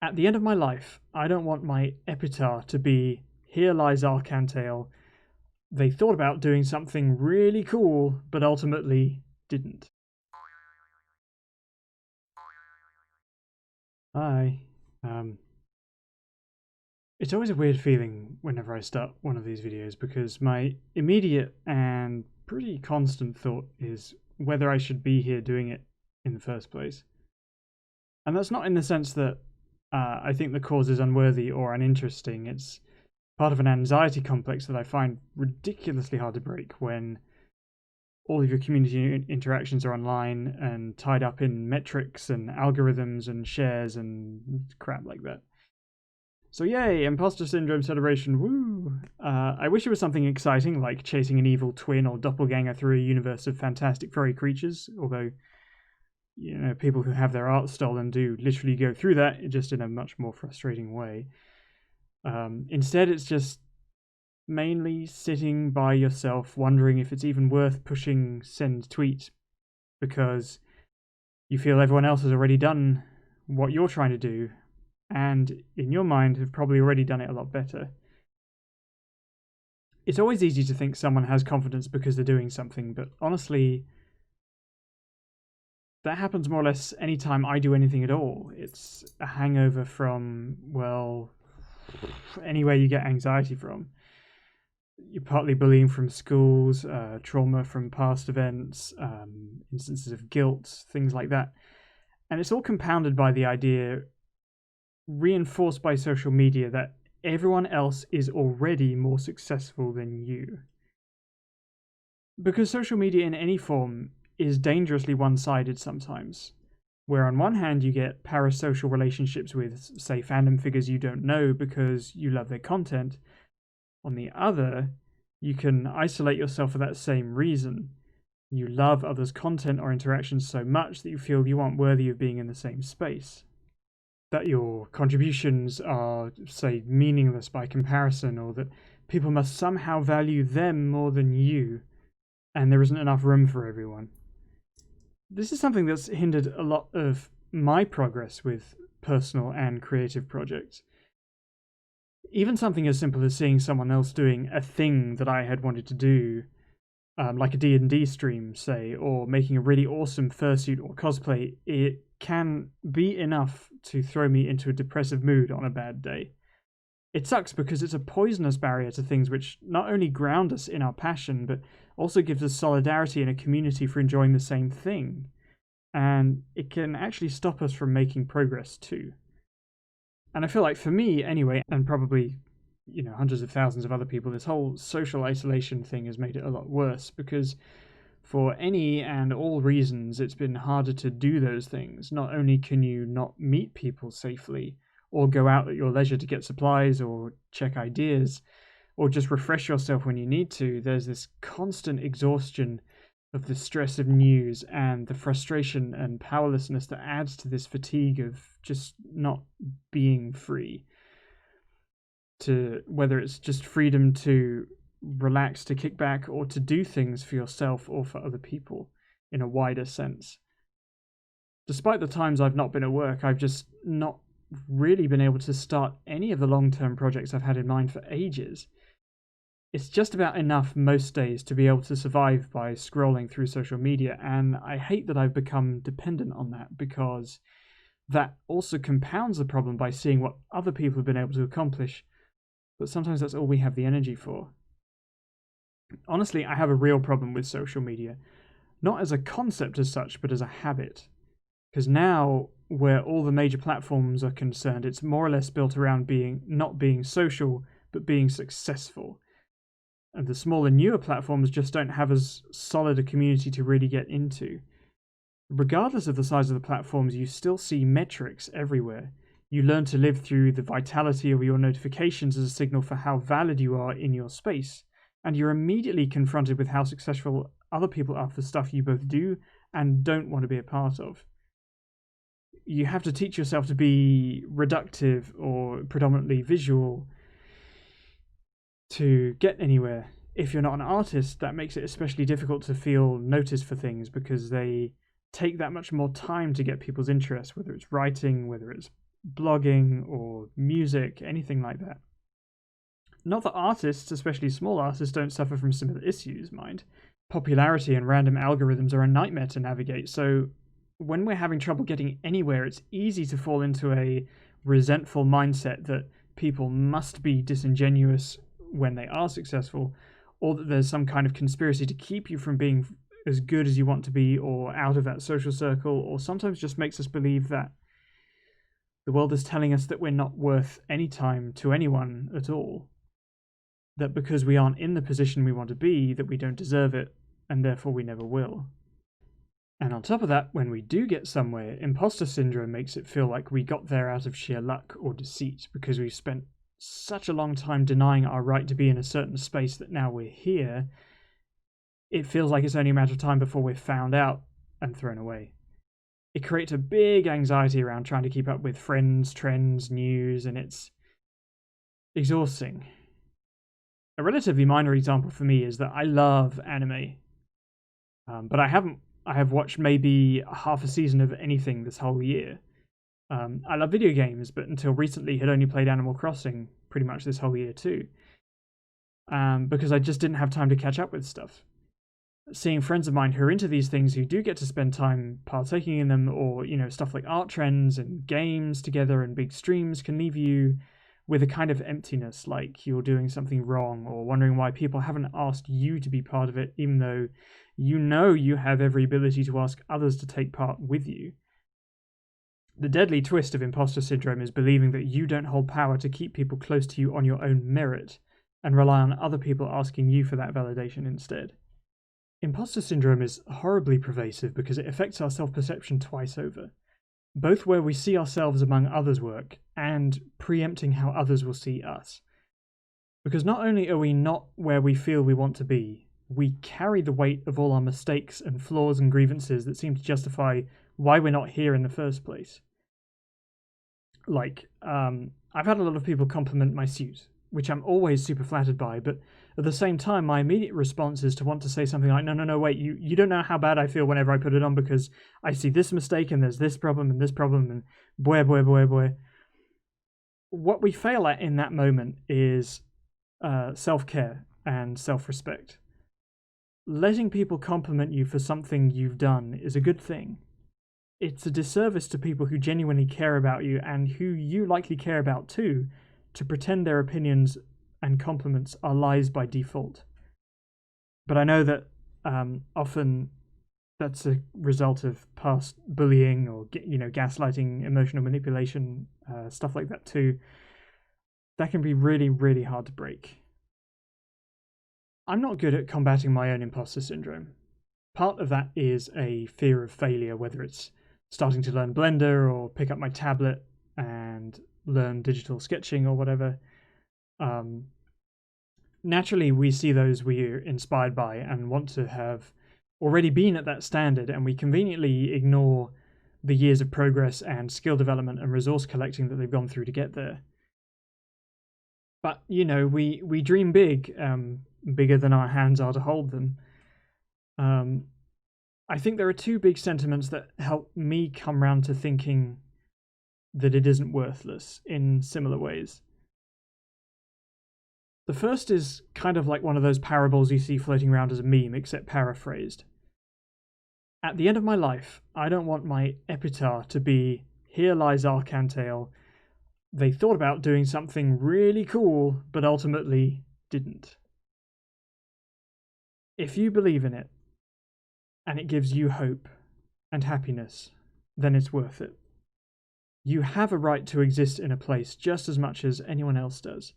At the end of my life, I don't want my epitaph to be, "Here lies Arcantale. They thought about doing something really cool, but ultimately didn't." Hi. It's always a weird feeling whenever I start one of these videos because my immediate and pretty constant thought is whether I should be here doing it in the first place. And that's not in the sense that I think the cause is unworthy or uninteresting. It's part of an anxiety complex that I find ridiculously hard to break when all of your community interactions are online and tied up in metrics and algorithms and shares and crap like that. So yay, imposter syndrome celebration, woo! I wish it was something exciting like chasing an evil twin or doppelganger through a universe of fantastic furry creatures, although, you know, people who have their art stolen do literally go through that, just in a much more frustrating way. Instead, it's just mainly sitting by yourself wondering if it's even worth pushing send tweet because you feel everyone else has already done what you're trying to do, and in your mind have probably already done it a lot better. It's always easy to think someone has confidence because they're doing something, but honestly, that happens more or less anytime I do anything at all. It's a hangover from, well, anywhere you get anxiety from. You're partly bullying from schools, trauma from past events, instances of guilt, things like that. And it's all compounded by the idea, reinforced by social media, that everyone else is already more successful than you. Because social media in any form is dangerously one-sided sometimes, where on one hand you get parasocial relationships with, say, fandom figures you don't know because you love their content. On the other, you can isolate yourself for that same reason. You love others' content or interactions so much that you feel you aren't worthy of being in the same space. That your contributions are, say, meaningless by comparison, or that people must somehow value them more than you, and there isn't enough room for everyone. This is something that's hindered a lot of my progress with personal and creative projects. Even something as simple as seeing someone else doing a thing that I had wanted to do, like a D&D stream, say, or making a really awesome fursuit or cosplay, it can be enough to throw me into a depressive mood on a bad day. It sucks because it's a poisonous barrier to things which not only ground us in our passion, but also gives us solidarity in a community for enjoying the same thing. And it can actually stop us from making progress too. And I feel like for me, anyway, and probably, you know, hundreds of thousands of other people, this whole social isolation thing has made it a lot worse because for any and all reasons, it's been harder to do those things. Not only can you not meet people safely or go out at your leisure to get supplies or check ideas or just refresh yourself when you need to, there's this constant exhaustion of the stress of news and the frustration and powerlessness that adds to this fatigue of just not being free. To whether it's just freedom to relax, to kick back, or to do things for yourself or for other people in a wider sense. Despite the times I've not been at work, I've just not really been able to start any of the long-term projects I've had in mind for ages. It's just about enough most days to be able to survive by scrolling through social media, and I hate that I've become dependent on that because that also compounds the problem by seeing what other people have been able to accomplish, but sometimes that's all we have the energy for. Honestly, I have a real problem with social media, not as a concept as such, but as a habit. Because now, where all the major platforms are concerned, it's more or less built around not being social, but being successful. And the smaller, newer platforms just don't have as solid a community to really get into. Regardless of the size of the platforms, you still see metrics everywhere. You learn to live through the vitality of your notifications as a signal for how valid you are in your space. And you're immediately confronted with how successful other people are for stuff you both do and don't want to be a part of. You have to teach yourself to be reductive or predominantly visual to get anywhere. If you're not an artist, that makes it especially difficult to feel noticed for things because they take that much more time to get people's interest, whether it's writing, whether it's blogging or music, anything like that. Not that artists, especially small artists, don't suffer from similar issues, mind. Popularity and random algorithms are a nightmare to navigate, so when we're having trouble getting anywhere, it's easy to fall into a resentful mindset that people must be disingenuous when they are successful, or that there's some kind of conspiracy to keep you from being as good as you want to be or out of that social circle, or sometimes just makes us believe that the world is telling us that we're not worth any time to anyone at all. That because we aren't in the position we want to be, that we don't deserve it, and therefore we never will. And on top of that, when we do get somewhere, imposter syndrome makes it feel like we got there out of sheer luck or deceit, because we've spent such a long time denying our right to be in a certain space that now we're here, it feels like it's only a matter of time before we're found out and thrown away. It creates a big anxiety around trying to keep up with friends, trends, news, and it's exhausting. A relatively minor example for me is that I love anime, but I have watched maybe half a season of anything this whole year. I love video games, but until recently had only played Animal Crossing pretty much this whole year too, because I just didn't have time to catch up with stuff. Seeing friends of mine who are into these things, who do get to spend time partaking in them, or stuff like art trends and games together and big streams, can leave you with a kind of emptiness, like you're doing something wrong, or wondering why people haven't asked you to be part of it, even though you have every ability to ask others to take part with you. The deadly twist of imposter syndrome is believing that you don't hold power to keep people close to you on your own merit, and rely on other people asking you for that validation instead. Imposter syndrome is horribly pervasive because it affects our self-perception twice over, both where we see ourselves among others' work and preempting how others will see us. Because not only are we not where we feel we want to be, we carry the weight of all our mistakes and flaws and grievances that seem to justify why we're not here in the first place. Like, I've had a lot of people compliment my suit, which I'm always super flattered by, but at the same time, my immediate response is to want to say something like, no, wait, you don't know how bad I feel whenever I put it on, because I see this mistake and there's this problem and boy. What we fail at in that moment is self-care and self-respect. Letting people compliment you for something you've done is a good thing. It's a disservice to people who genuinely care about you and who you likely care about too, to pretend their opinions and compliments are lies by default. But I know that often that's a result of past bullying or gaslighting, emotional manipulation, stuff like that too. That can be really, really hard to break. I'm not good at combating my own imposter syndrome. Part of that is a fear of failure, whether it's starting to learn Blender or pick up my tablet and learn digital sketching or whatever. Naturally, we see those we're inspired by and want to have already been at that standard, and we conveniently ignore the years of progress and skill development and resource collecting that they've gone through to get there. But we dream big, bigger than our hands are to hold them. I think there are two big sentiments that help me come round to thinking that it isn't worthless in similar ways. The first is kind of like one of those parables you see floating around as a meme, except paraphrased. At the end of my life, I don't want my epitaph to be, "Here lies Arcantale. They thought about doing something really cool, but ultimately didn't." If you believe in it, and it gives you hope and happiness, then it's worth it. You have a right to exist in a place just as much as anyone else does,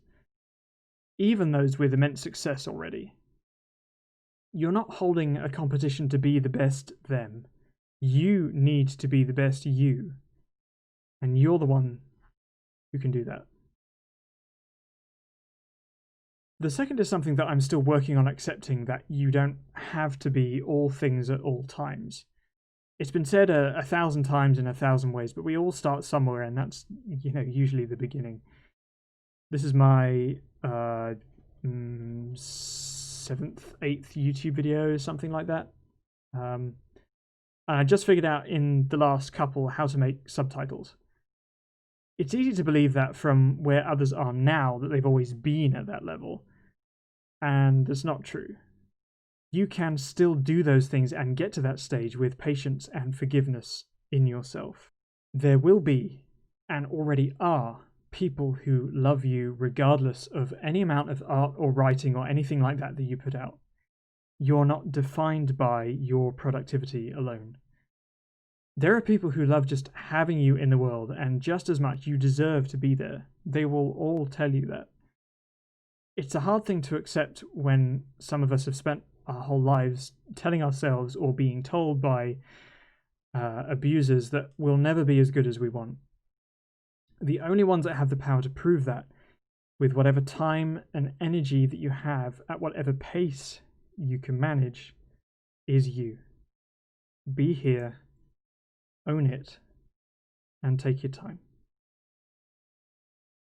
even those with immense success already. You're not holding a competition to be the best them. You need to be the best you, and you're the one who can do that. The second is something that I'm still working on accepting, that you don't have to be all things at all times. It's been said 1,000 times in 1,000 ways, but we all start somewhere, and that's usually the beginning. This is my 7th, 8th YouTube video, something like that. I just figured out in the last couple how to make subtitles. It's easy to believe that from where others are now that they've always been at that level, and that's not true. You can still do those things and get to that stage with patience and forgiveness in yourself. There will be, and already are, people who love you regardless of any amount of art or writing or anything like that that you put out. You're not defined by your productivity alone. There are people who love just having you in the world, and just as much you deserve to be there. They will all tell you that. It's a hard thing to accept when some of us have spent our whole lives telling ourselves or being told by abusers that we'll never be as good as we want. The only ones that have the power to prove that, with whatever time and energy that you have at whatever pace you can manage, is you. Be here, own it, and take your time.